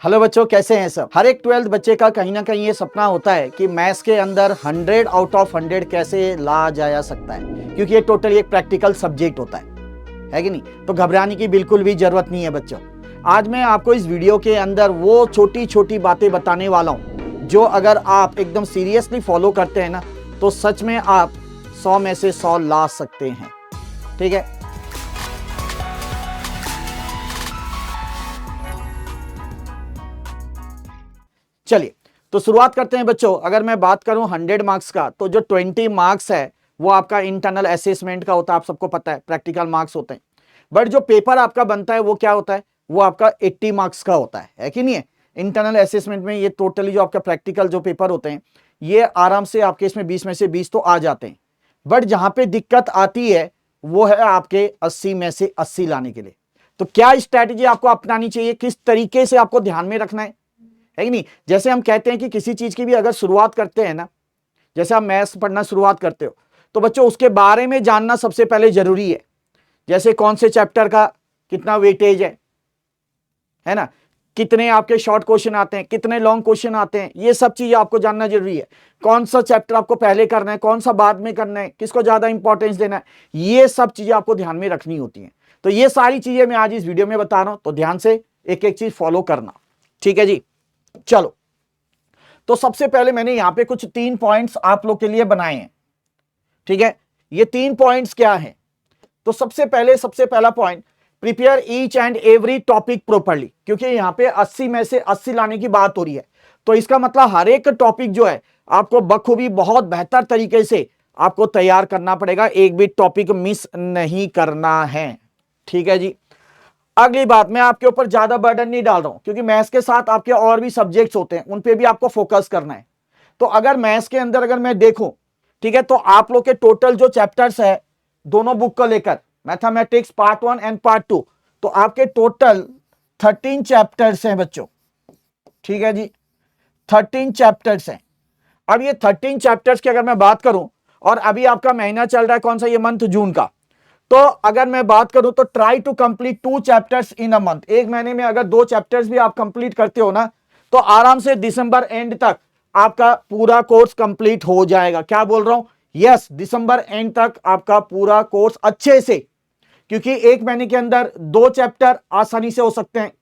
Hello बच्चों, कैसे हैं सब। हर एक 12th बच्चे का कहीं ना कहीं ये सपना होता है कि मैथ्स के अंदर 100 आउट ऑफ 100 कैसे ला जाया सकता है, क्योंकि ये टोटली एक प्रैक्टिकल सब्जेक्ट होता है कि नहीं। तो घबराने की बिल्कुल भी जरूरत नहीं है बच्चों। आज मैं आपको इस वीडियो के अंदर वो छोटी छोटी बातें बताने वाला हूँ जो अगर आप एकदम सीरियसली फॉलो करते हैं ना, तो सच में आप 100 में से 100 ला सकते हैं। ठीक है, चलिए तो शुरुआत करते हैं बच्चों। अगर मैं बात करूं 100 मार्क्स का, तो जो 20 मार्क्स है वो आपका इंटरनल असेसमेंट का होता है, आप सबको पता है, प्रैक्टिकल मार्क्स होते हैं। बट जो पेपर आपका बनता है वो क्या होता है, वो आपका 80 मार्क्स का होता है कि नहीं है। इंटरनल असेसमेंट में ये टोटली जो आपका प्रैक्टिकल जो पेपर होते हैं, ये आराम से आपके इसमें 20 में से 20 तो आ जाते हैं। बट जहां पे दिक्कत आती है वो है आपके 80 में से 80 लाने के लिए। तो क्या स्ट्रैटेजी आपको अपनानी चाहिए, किस तरीके से आपको ध्यान में रखना है कि नहीं। जैसे हम कहते हैं कि किसी चीज की भी अगर शुरुआत करते हैं ना, जैसे आप मैथ्स पढ़ना शुरुआत करते हो, तो बच्चों उसके बारे में जानना सबसे पहले जरूरी है। जैसे कौन से चैप्टर का कितना वेटेज है ना, कितने आपके शॉर्ट क्वेश्चन आते हैं, कितने लॉन्ग क्वेश्चन आते हैं, ये सब चीजें आपको जानना जरूरी है। कौन सा चैप्टर आपको पहले करना है, कौन सा बाद में करना है, किसको ज्यादा इंपॉर्टेंस देना है, ये सब चीजें आपको ध्यान में रखनी होती हैं। तो ये सारी चीजें मैं आज इस वीडियो में बता रहा हूं, तो ध्यान से एक एक चीज फॉलो करना। ठीक है जी, चलो। तो सबसे पहले मैंने यहां पे कुछ 3 पॉइंट्स आप लोग के लिए बनाए हैं। ठीक है, ये 3 पॉइंट्स क्या हैं। तो सबसे पहला point, prepare each and every topic properly, क्योंकि यहां पे 80 में से 80 लाने की बात हो रही है। तो इसका मतलब हर एक टॉपिक जो है आपको बखूबी बहुत बेहतर तरीके से आपको तैयार करना पड़ेगा, एक भी टॉपिक मिस नहीं करना है। ठीक है जी। अगली बात, मैं आपके ऊपर ज्यादा बर्डन नहीं डाल रहा हूं, क्योंकि मैथ्स के साथ आपके और भी सब्जेक्ट्स होते हैं, उन पे भी आपको फोकस करना है। तो अगर मैथ्स के अंदर अगर मैं देखूं, ठीक है, तो आप लोग के टोटल जो चैप्टर्स है दोनों बुक को लेकर, मैथमेटिक्स पार्ट 1 एंड पार्ट 2, तो आपके टोटल 13 चैप्टर्स हैं बच्चों। ठीक है जी, 13 चैप्टर्स हैं। अब ये 13 चैप्टर्स की अगर मैं बात करूं, और अभी आपका महीना चल रहा है कौन सा, ये मंथ जून का, तो अगर मैं बात करूं तो try to complete 2 chapters in a month. एक महीने में अगर 2 चैप्टर्स भी आप कंप्लीट करते हो ना, तो आराम से दिसंबर एंड तक आपका पूरा कोर्स कंप्लीट हो जाएगा। क्या बोल रहा हूं, यस, दिसंबर एंड तक आपका पूरा कोर्स अच्छे से, क्योंकि एक महीने के अंदर 2 चैप्टर आसानी से हो सकते हैं,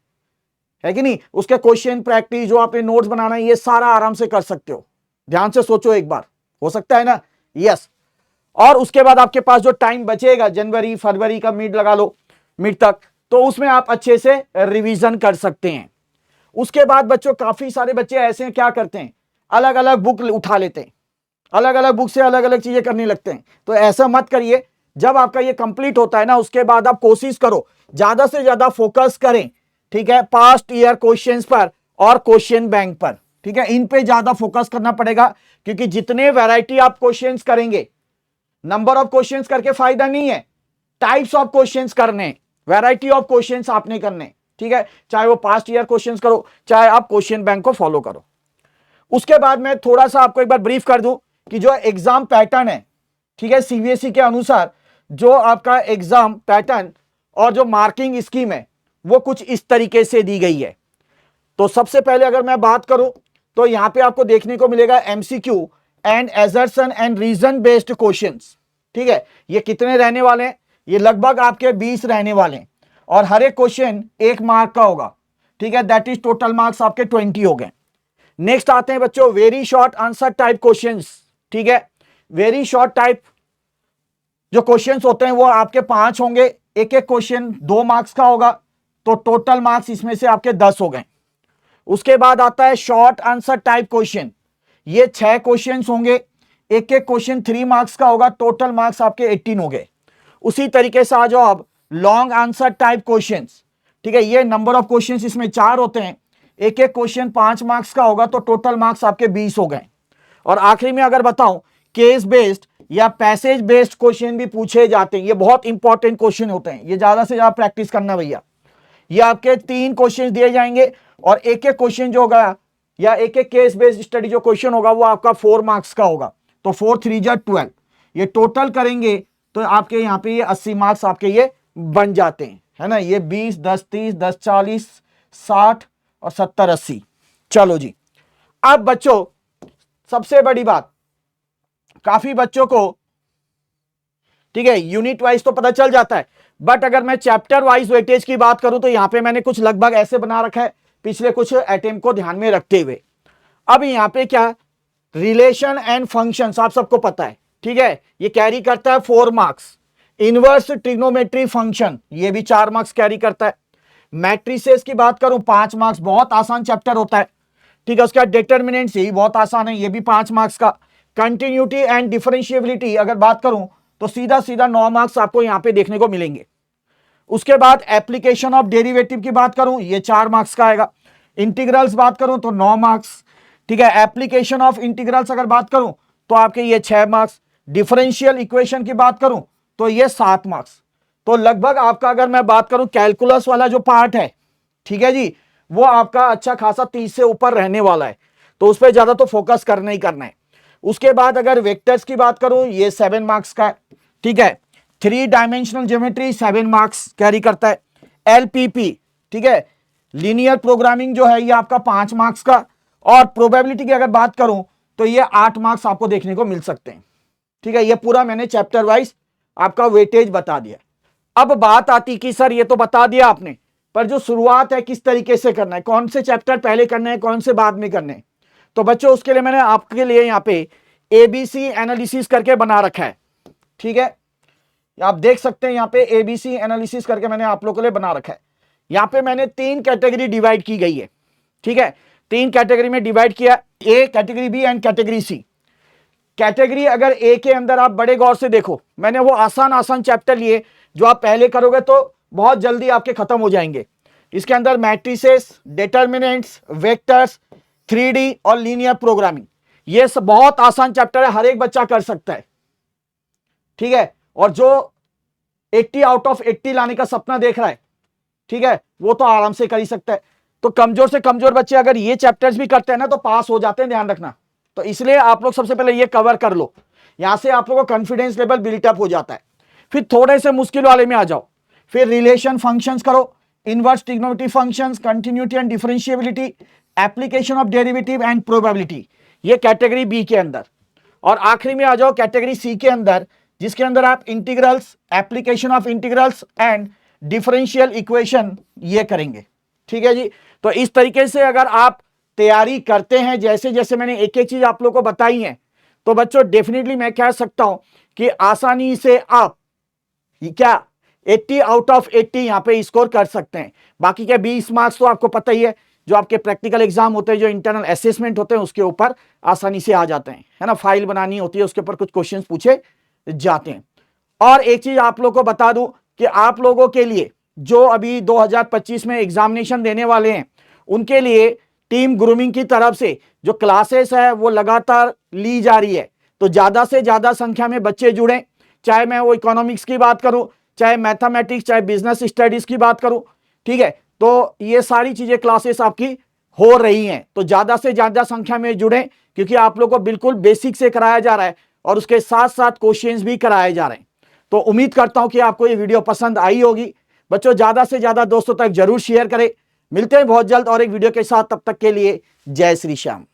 है कि नहीं। उसके क्वेश्चन प्रैक्टिस, जो आपने नोट्स बनाना है, ये सारा आराम से कर सकते हो। ध्यान से सोचो एक बार, हो सकता है ना, यस। और उसके बाद आपके पास जो टाइम बचेगा, जनवरी फरवरी का मिड लगा लो, मिड तक, तो उसमें आप अच्छे से रिवीजन कर सकते हैं। उसके बाद बच्चों काफी सारे बच्चे ऐसे हैं, क्या करते हैं, अलग अलग बुक उठा लेते हैं, अलग अलग बुक से अलग अलग चीजें करने लगते हैं। तो ऐसा मत करिए। जब आपका ये कंप्लीट होता है ना, उसके बाद आप कोशिश करो ज्यादा से ज्यादा फोकस करें, ठीक है, पास्ट ईयर क्वेश्चंस पर और क्वेश्चन बैंक पर। ठीक है, इन पे ज्यादा फोकस करना पड़ेगा, क्योंकि जितने वैरायटी आप क्वेश्चंस करेंगे, नंबर ऑफ क्वेश्चंस करके फायदा नहीं है, टाइप्स ऑफ क्वेश्चंस करने, वैरायटी ऑफ क्वेश्चंस आपने करने। ठीक है, चाहे वो पास्ट ईयर क्वेश्चंस करो, चाहे आप क्वेश्चन बैंक को फॉलो करो। उसके बाद मैं थोड़ा सा आपको एक बार ब्रीफ कर दूं कि जो एग्जाम पैटर्न है, ठीक है, सीबीएसई के अनुसार जो आपका एग्जाम पैटर्न और जो मार्किंग स्कीम है वो कुछ इस तरीके से दी गई है। तो सबसे पहले अगर मैं बात करूं, तो यहां पे आपको देखने को मिलेगा MCQ and assertion and reason based questions. ठीक है, ये कितने रहने वाले हैं, ये लगभग आपके 20 रहने वाले हैं, और हर एक क्वेश्चन 1 मार्क का होगा। ठीक है, दैट इज टोटल मार्क्स आपके 20 हो गए। नेक्स्ट आते हैं बच्चों very short answer type questions. ठीक है, वेरी शॉर्ट टाइप जो क्वेश्चंस होते हैं वो आपके 5 होंगे, एक एक क्वेश्चन 2 मार्क्स का होगा, तो टोटल मार्क्स इसमें से आपके 10 हो गए। उसके बाद आता है शॉर्ट आंसर टाइप क्वेश्चन, ये 6 क्वेश्चंस होंगे, एक एक क्वेश्चन 3 मार्क्स का होगा, टोटल मार्क्स आपके 18 हो गए। उसी तरीके से आ जाओ अब लॉन्ग आंसर टाइप क्वेश्चंस। ठीक है, ये नंबर ऑफ क्वेश्चंस इसमें 4 होते हैं, एक एक क्वेश्चन 5 मार्क्स का होगा, तो टोटल मार्क्स आपके 20 हो गए। और आखिरी में अगर बताऊं, केस बेस्ड या पैसेज बेस्ड क्वेश्चन भी पूछे जाते हैं, ये बहुत इंपॉर्टेंट क्वेश्चन होते हैं, ये ज्यादा से ज्यादा प्रैक्टिस करना भैया। ये आपके 3 क्वेश्चन दिए जाएंगे, और एक एक क्वेश्चन जो होगा या एक एक केस बेस्ड स्टडी जो क्वेश्चन होगा वो आपका 4 मार्क्स का होगा, तो 4 3 जा 12, ये टोटल करेंगे तो आपके यहाँ पे ये 80 मार्क्स आपके ये बन जाते हैं, है ना। ये 20 10 30 10 40 60 और 70-80। चलो जी, अब बच्चों सबसे बड़ी बात, काफी बच्चों को ठीक है यूनिट वाइज तो पता चल जाता है, बट अगर मैं चैप्टर वाइज वेटेज की बात करूं तो यहां पे मैंने कुछ लगभग ऐसे बना रखा है पिछले कुछ अटेम्प्ट को ध्यान में रखते हुए। अब यहां पे क्या, रिलेशन एंड फंक्शंस आप सबको पता है, ठीक है, ये कैरी करता है 4 मार्क्स। इनवर्स ट्रिग्नोमेट्री फंक्शन ये भी 4 मार्क्स कैरी करता है। मैट्रिसेस की बात करूं 5 मार्क्स, बहुत आसान चैप्टर होता है, ठीक है। उसका डिटर्मिनेंट्स यही बहुत आसान है, ये भी 5 मार्क्स का। कंटिन्यूटी एंड डिफरेंशिएबिलिटी अगर बात करूं तो सीधा सीधा 9 मार्क्स आपको यहां पे देखने को मिलेंगे। उसके बाद एप्लीकेशन ऑफ डेरिवेटिव की बात करूं ये 4 मार्क्स का आएगा। इंटीग्रल्स बात करूं तो 9 मार्क्स, ठीक है। एप्लीकेशन ऑफ इंटीग्रल्स अगर बात करूं तो आपके ये 6 मार्क्स। डिफरेंशियल इक्वेशन की बात करूं तो ये 7 मार्क्स। तो लगभग आपका अगर मैं बात करूं कैलकुलस वाला जो पार्ट है, ठीक है जी, वो आपका अच्छा खासा 30 से ऊपर रहने वाला है, तो उस पर ज्यादा तो फोकस करना ही करना है। उसके बाद अगर वेक्टर्स की बात करूं ये 7 मार्क्स का है, ठीक है। 3 डायमेंशनल ज्योमेट्री 7 मार्क्स कैरी करता है। एलपीपी, ठीक है, लीनियर प्रोग्रामिंग जो है ये आपका 5 मार्क्स का। और प्रोबेबिलिटी की अगर बात करूं तो ये 8 मार्क्स आपको देखने को मिल सकते हैं, ठीक है। ये पूरा मैंने चैप्टर वाइज आपका वेटेज बता दिया। अब बात आती कि सर ये तो बता दिया आपने, पर जो शुरुआत है किस तरीके से करना है, कौन से चैप्टर पहले करने हैं, कौन से बाद में करने हैं। तो बच्चों उसके लिए मैंने आपके लिए यहाँ पे एबीसी एनालिसिस करके बना रखा है, ठीक है। आप देख सकते हैं यहाँ पे एबीसी एनालिसिस करके मैंने आप लोगों के लिए बना रखा है। यहाँ पे मैंने 3 कैटेगरी डिवाइड की गई है, ठीक है। 3 कैटेगरी में डिवाइड किया, A, category B and category C. Category अगर ए के अंदर आप बड़े गौर से देखो, मैंने वो आसान आसान चैप्टर लिए जो आप पहले करोगे तो बहुत जल्दी आपके खत्म हो जाएंगे। इसके अंदर मैट्रिसेस, डिटर्मिनेंट्स, वेक्टर्स, 3D और लीनियर प्रोग्रामिंग, ये सब बहुत आसान चैप्टर है, हर एक बच्चा कर सकता है, ठीक है। और जो 80 आउट ऑफ 80 लाने का सपना देख रहा है, ठीक है, वो तो आराम से कर ही सकता है। तो कमजोर से कमजोर बच्चे अगर ये चैप्टर्स भी करते हैं ना तो पास हो जाते हैं, ध्यान रखना। तो इसलिए आप लोग सबसे पहले ये कवर कर लो, यहां से आप लोगों को कॉन्फिडेंस लेवल बिल्टअप हो जाता है। फिर थोड़े से मुश्किल वाले में आ जाओ, फिर रिलेशन फंक्शंस करो, inverse trigonometry functions, continuity and differentiability, application of derivative and probability, ये कैटेगरी बी के अंदर। और आखिरी में आ जाओ कैटेगरी सी के अंदर, जिसके अंदर आप integrals, application of integrals and differential equation ये करेंगे, ठीक है जी। तो इस तरीके से अगर आप तैयारी करते हैं, जैसे जैसे मैंने एक एक चीज आप लोगों को बताई है, तो बच्चों डेफिनेटली मैं कह सकता हूं कि आसानी से आप क्या 80 आउट ऑफ 80 यहां पे स्कोर कर सकते हैं। बाकी क्या 20 मार्क्स तो आपको पता ही है, जो आपके प्रैक्टिकल एग्जाम होते हैं, जो इंटरनल असेसमेंट होते हैं, उसके ऊपर आसानी से आ जाते हैं, है ना। फाइल बनानी होती है, उसके ऊपर कुछ क्वेश्चंस पूछे जाते हैं। और एक चीज आप लोगों को बता दूं कि आप लोगों के लिए जो अभी 2025 में एग्जामिनेशन देने वाले हैं, उनके लिए टीम ग्रूमिंग की तरफ से जो क्लासेस है वो लगातार ली जा रही है। तो ज्यादा से ज्यादा संख्या में बच्चे जुड़े, चाहे मैं वो इकोनॉमिक्स की बात करूं, चाहे मैथमेटिक्स, चाहे बिजनेस स्टडीज की बात करूं, ठीक है। तो ये सारी चीजें क्लासेस आपकी हो रही हैं, तो ज्यादा से ज्यादा संख्या में जुड़े, क्योंकि आप लोगों को बिल्कुल बेसिक से कराया जा रहा है और उसके साथ साथ क्वेश्चंस भी कराए जा रहे हैं। तो उम्मीद करता हूं कि आपको ये वीडियो पसंद आई होगी। बच्चों ज्यादा से ज्यादा दोस्तों तक जरूर शेयर करें। मिलते हैं बहुत जल्द और एक वीडियो के साथ, तब तक के लिए जय श्री श्याम।